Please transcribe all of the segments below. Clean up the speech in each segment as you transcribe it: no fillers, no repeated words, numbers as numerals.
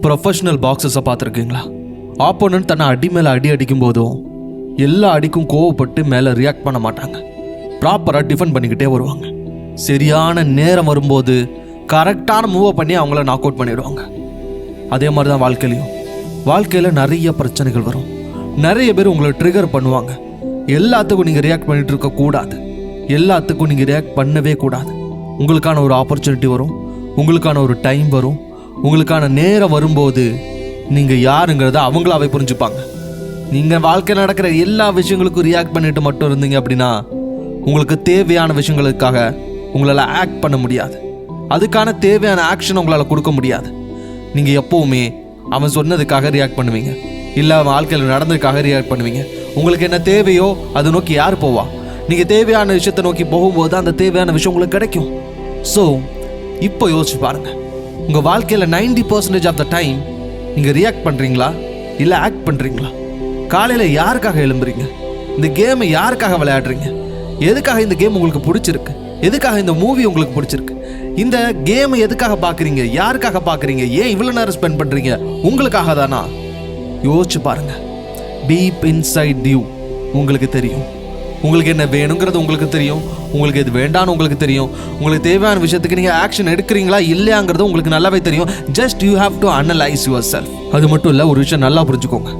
Professional பாக்ஸஸை பார்த்துருக்கீங்களா? Opponent தன்னை அடி மேலே அடி அடிக்கும் போதும் எல்லா அடிக்கும் கோவப்பட்டு மேலே ரியாக்ட் பண்ண மாட்டாங்க. ப்ராப்பராக டிஃபெண்ட் பண்ணிக்கிட்டே வருவாங்க. சரியான நேரம் வரும்போது கரெக்டான மூவை பண்ணி அவங்கள நாக் அவுட் பண்ணிடுவாங்க. அதே மாதிரி தான் வாழ்க்கையில் நிறைய பிரச்சனைகள் வரும். நிறைய பேர் உங்களை ட்ரிகர் பண்ணுவாங்க. எல்லாத்துக்கும் நீங்கள் ரியாக்ட் பண்ணிட்டு இருக்கக்கூடாது. எல்லாத்துக்கும் நீங்கள் ரியாக்ட் பண்ணவே கூடாது. உங்களுக்கான ஒரு ஆப்பர்ச்சுனிட்டி வரும், உங்களுக்கான ஒரு டைம் வரும். உங்களுக்கான நேரம் வரும்போது நீங்கள் யாருங்கிறத அவங்களாவே புரிஞ்சுப்பாங்க. நீங்கள் வாழ்க்கையில் நடக்கிற எல்லா விஷயங்களுக்கும் ரியாக்ட் பண்ணிட்டு மட்டும் இருந்தீங்க அப்படின்னா உங்களுக்கு தேவையான விஷயங்களுக்காக உங்களால் ஆக்ட் பண்ண முடியாது. அதுக்கான தேவையான ஆக்ஷன் உங்களால் கொடுக்க முடியாது. நீங்கள் எப்போவுமே அவன் சொன்னதுக்காக ரியாக்ட் பண்ணுவீங்க, இல்லை அவன் வாழ்க்கையில் நடந்ததுக்காக ரியாக்ட் பண்ணுவீங்க. உங்களுக்கு என்ன தேவையோ அதை நோக்கி யார் போவா? நீங்கள் தேவையான விஷயத்தை நோக்கி போகும்போது அந்த தேவையான விஷயம் உங்களுக்கு கிடைக்கும். ஸோ இப்போ யோசிச்சு பாருங்கள், உங்கள் வாழ்க்கையில் 90% ஆஃப் த டைம் நீங்கள் ரியாக்ட் பண்ணுறீங்களா இல்லை ஆக்ட் பண்ணுறீங்களா? காலையில் யாருக்காக எழும்புறீங்க? இந்த கேமை யாருக்காக விளையாடுறீங்க? எதுக்காக இந்த கேம் உங்களுக்கு பிடிச்சிருக்கு? எதுக்காக இந்த மூவி உங்களுக்கு பிடிச்சிருக்கு? இந்த கேமை எதுக்காக பார்க்குறீங்க? யாருக்காக பார்க்குறீங்க? ஏன் இவ்வளோ நேரம் ஸ்பெண்ட் பண்ணுறீங்க? உங்களுக்காக தானா? யோசிச்சு பாருங்க. டீப் இன்சைட் யூ உங்களுக்கு தெரியும். உங்களுக்கு என்ன வேணுங்கிறது உங்களுக்கு தெரியும். உங்களுக்கு எது வேண்டான்னு உங்களுக்கு தெரியும். உங்களுக்கு தேவையான விஷயத்துக்கு நீங்கள் ஆக்ஷன் எடுக்கிறீங்களா இல்லையாங்கிறது உங்களுக்கு நல்லாவே தெரியும். Just you have to analyse your self. அது மட்டும் இல்லை, ஒரு விஷயம் நல்லா புரிஞ்சுக்கோங்க.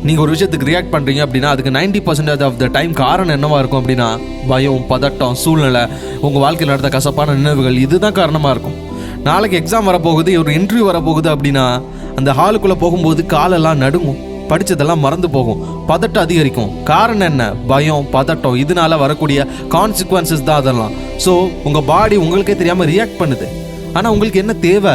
நீங்கள் ஒரு விஷயத்துக்கு ரியாக்ட் பண்ணுறீங்க அப்படின்னா அதுக்கு 90% ஆஃப் த டைம் காரணம் என்னவாக இருக்கும் அப்படின்னா பயம், பதட்டம், சூழ்நிலை, உங்கள் வாழ்க்கையில் நடந்த கசப்பான நினைவுகள், இதுதான் காரணமாக இருக்கும். நாளைக்கு எக்ஸாம் வரப்போகுது, ஒரு இன்டர்வியூ வரப்போகுது அப்படின்னா அந்த ஹாலுக்குள்ளே போகும்போது காலெல்லாம் நடுங்கும், படித்ததெல்லாம் மறந்து போகும், பதட்டம் அதிகரிக்கும். காரணம் என்ன? பயம், பதட்டம். இதனால வரக்கூடிய கான்சிக்வன்சஸ் தான் அதெல்லாம். ஸோ உங்கள் பாடி உங்களுக்கே தெரியாமல் ரியாக்ட் பண்ணுது. ஆனால் உங்களுக்கு என்ன தேவை?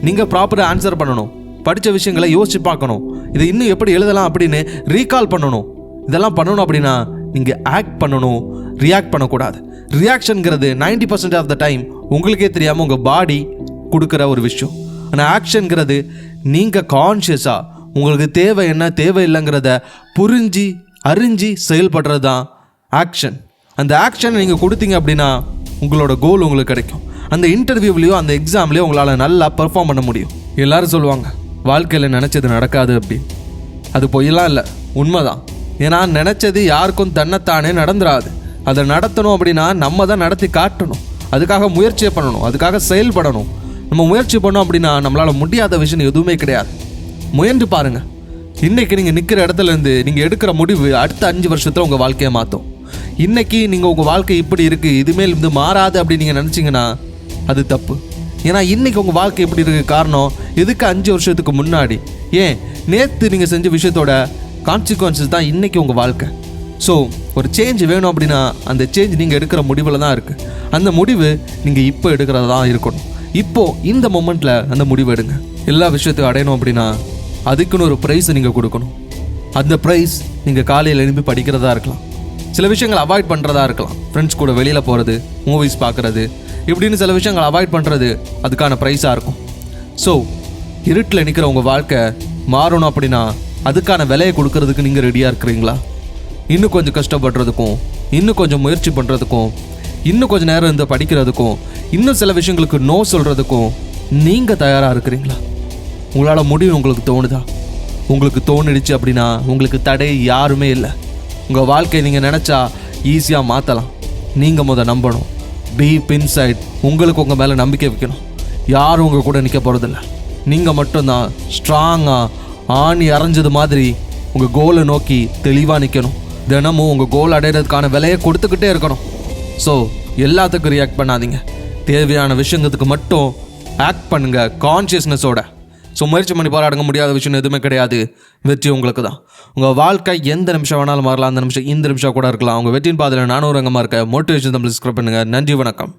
நீங்கள் ப்ராப்பராக ஆன்சர் பண்ணணும். படித்த விஷயங்களை யோசிச்சு பார்க்கணும். இதை இன்னும் எப்படி எழுதலாம் அப்படின்னு ரீகால் பண்ணணும். இதெல்லாம் பண்ணணும் அப்படின்னா நீங்கள் ஆக்ட் பண்ணணும், ரியாக்ட் பண்ணக்கூடாது. ரியாக்ஷனுங்கிறது 90% ஆஃப் த டைம் உங்களுக்கே தெரியாமல் உங்கள் பாடி கொடுக்குற ஒரு விஷயம். ஆனால் ஆக்ஷனுங்கிறது நீங்கள் கான்ஷியஸாக உங்களுக்கு தேவை என்ன தேவை இல்லைங்கிறத புரிஞ்சு அறிஞ்சு செயல்படுறது தான் ஆக்ஷன். அந்த ஆக்ஷனை நீங்கள் கொடுத்தீங்க அப்படின்னா உங்களோட கோல் உங்களுக்கு கிடைக்கும். அந்த இன்டர்வியூவிலையோ அந்த எக்ஸாம்லேயோ உங்களால் நல்லா பெர்ஃபார்ம் பண்ண முடியும். எல்லாரும் சொல்லுவாங்க வாழ்க்கையில் நினச்சது நடக்காது அப்படின்னு. அது பொய்யெல்லாம் இல்லை, உண்மைதான். ஏன்னா நினச்சது யாருக்கும் தன்னைத்தானே நடந்துடாது. அதை நடத்தணும் அப்படின்னா நம்ம தான் நடத்தி காட்டணும். அதுக்காக முயற்சியை பண்ணணும், அதுக்காக செயல்படணும். நம்ம முயற்சி பண்ணோம் அப்படின்னா நம்மளால் முடியாத விஷயம் எதுவுமே கிடையாது. முயன்று பாருங்கள். இன்றைக்கி நீங்கள் நிற்கிற இடத்துலேருந்து நீங்கள் எடுக்கிற முடிவு அடுத்த 5 வருஷத்தில் உங்கள் வாழ்க்கையை மாற்றும். இன்றைக்கி நீங்கள் உங்கள் வாழ்க்கை இப்படி இருக்குது, இதுமேல் இது மாறாது அப்படின்னு நீங்கள் நினச்சிங்கன்னா அது தப்பு. ஏன்னா இன்றைக்கி உங்கள் வாழ்க்கை எப்படி இருக்குது காரணம் எதுக்கு 5 வருஷத்துக்கு முன்னாடி, ஏன் நேற்று நீங்கள் செஞ்ச விஷயத்தோட கான்சிக்வன்சஸ் தான் இன்றைக்கி உங்கள் வாழ்க்கை. ஸோ ஒரு சேஞ்ச் வேணும் அப்படின்னா அந்த சேஞ்ச் நீங்கள் எடுக்கிற முடிவில் தான் இருக்குது. அந்த முடிவு நீங்கள் இப்போ எடுக்கிறதா தான் இருக்கணும். இப்போது இந்த மொமெண்ட்டில் அந்த முடிவு எடுங்க. எல்லா விஷயத்தையும் அடையணும் அப்படின்னா அதுக்குன்னு ஒரு ப்ரைஸை நீங்கள் கொடுக்கணும். அந்த ப்ரைஸ் நீங்கள் காலையில் எழுப்பி படிக்கிறதா இருக்கலாம், சில விஷயங்கள் அவாய்ட் பண்ணுறதா இருக்கலாம், ஃப்ரெண்ட்ஸ் கூட வெளியில் போகிறது, மூவிஸ் பார்க்குறது, இப்படின்னு சில விஷயங்கள் அவாய்ட் பண்ணுறது அதுக்கான ப்ரைஸாக இருக்கும். ஸோ இருட்டில் நிற்கிற உங்கள் வாழ்க்கை மாறணும் அப்படின்னா அதுக்கான விலையை கொடுக்கறதுக்கு நீங்கள் ரெடியாக இருக்கிறீங்களா? இன்னும் கொஞ்சம் கஷ்டப்படுறதுக்கும், இன்னும் கொஞ்சம் முயற்சி பண்ணுறதுக்கும், இன்னும் கொஞ்சம் நேரம் இருந்து படிக்கிறதுக்கும், இன்னும் சில விஷயங்களுக்கு நோ சொல்கிறதுக்கும் நீங்கள் தயாராக இருக்கிறீங்களா? உங்களால் முடியும் உங்களுக்கு தோணுதா? உங்களுக்கு தோணிடுச்சு அப்படின்னா உங்களுக்கு தடை யாருமே இல்லை. உங்கள் வாழ்க்கையை நீங்கள் நினச்சா ஈஸியாக மாற்றலாம். நீங்கள் நம்பணும். டீப் இன்சைட் உங்களுக்கு உங்கள் மேலே நம்பிக்கை வைக்கணும். யாரும் உங்கள் கூட நிற்க போகிறதில்ல. நீங்கள் மட்டும்தான் ஸ்ட்ராங்காக ஆணி அரைஞ்சது மாதிரி உங்கள் கோலை நோக்கி தெளிவாக நிற்கணும். தினமும் உங்கள் கோல் அடைகிறதுக்கான விலையை கொடுத்துக்கிட்டே இருக்கணும். ஸோ எல்லாத்துக்கும் ரியாக்ட் பண்ணாதீங்க. தேவையான விஷயத்துக்கு மட்டும் ஆக்ட் பண்ணுங்கள் கான்ஷியஸ்னஸோட. ஸோ முயற்சி பண்ணி போராடுங்க. முடியாத விஷயம் எதுவுமே கிடையாது. வெற்றி உங்களுக்கு தான். உங்கள் வாழ்க்கை எந்த நிமிஷம் வேணாலும் மாறலாம். அந்த நிமிஷம் இந்த நிமிஷம் கூட இருக்கலாம். உங்கள் வெற்றியின் பாதையில் நானும் ரங்கமாக இருக்க மோட்டிவேஷன் தமிழ் சப்ஸ்கிரைப் பண்ணுங்கள். நன்றி, வணக்கம்.